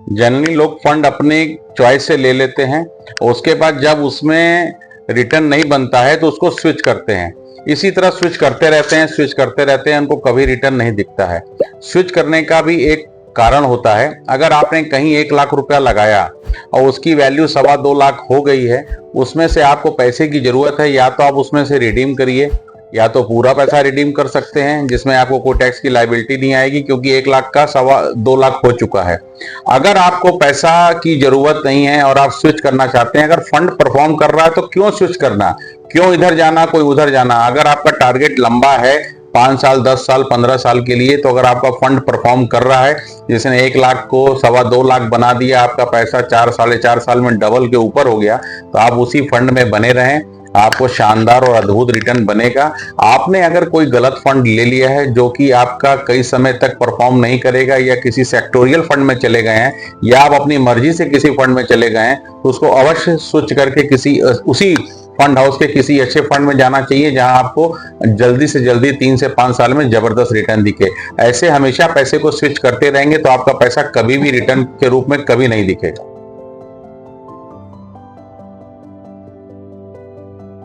Generally लोग fund अपने choice से ले लेते हैं और उसके बाद जब उसमें रिटर्न नहीं बनता है तो उसको स्विच करते हैं। इसी तरह स्विच करते रहते हैं, स्विच करते रहते हैं, उनको कभी रिटर्न नहीं दिखता है। स्विच करने का भी एक कारण होता है। अगर आपने कहीं 1 लाख रुपया लगाया और उसकी वैल्यू 2.25 लाख हो गई है, उसमें से आपको पैसे की जरूरत है, या तो आप उसमें से रिडीम करिए, या तो पूरा पैसा रिडीम कर सकते हैं जिसमें आपको कोई टैक्स की लायबिलिटी नहीं आएगी, क्योंकि 1 लाख का 2.25 लाख हो चुका है। अगर आपको पैसा की जरूरत नहीं है और आप स्विच करना चाहते हैं, अगर फंड परफॉर्म कर रहा है तो क्यों स्विच करना, क्यों इधर जाना कोई उधर जाना। अगर आपका टारगेट लंबा है 5 साल 10 साल 15 साल के लिए, तो अगर आपका फंड परफॉर्म कर रहा है, जिसने 1 लाख को 2.25 लाख बना दिया, आपका पैसा 4 साढ़े 4 साल में डबल के ऊपर हो गया, तो आप उसी फंड में बने रहें, आपको शानदार और अद्भुत रिटर्न बनेगा। आपने अगर कोई गलत फंड ले लिया है जो कि आपका कई समय तक परफॉर्म नहीं करेगा, या किसी सेक्टोरियल फंड में चले गए हैं, या आप अपनी मर्जी से किसी फंड में चले गए हैं, तो उसको अवश्य स्विच करके किसी उसी फंड हाउस के किसी अच्छे फंड में जाना चाहिए, जहां आपको जल्दी से जल्दी 3 से 5 साल में जबरदस्त रिटर्न दिखे। ऐसे हमेशा पैसे को स्विच करते रहेंगे तो आपका पैसा कभी भी रिटर्न के रूप में कभी नहीं दिखेगा।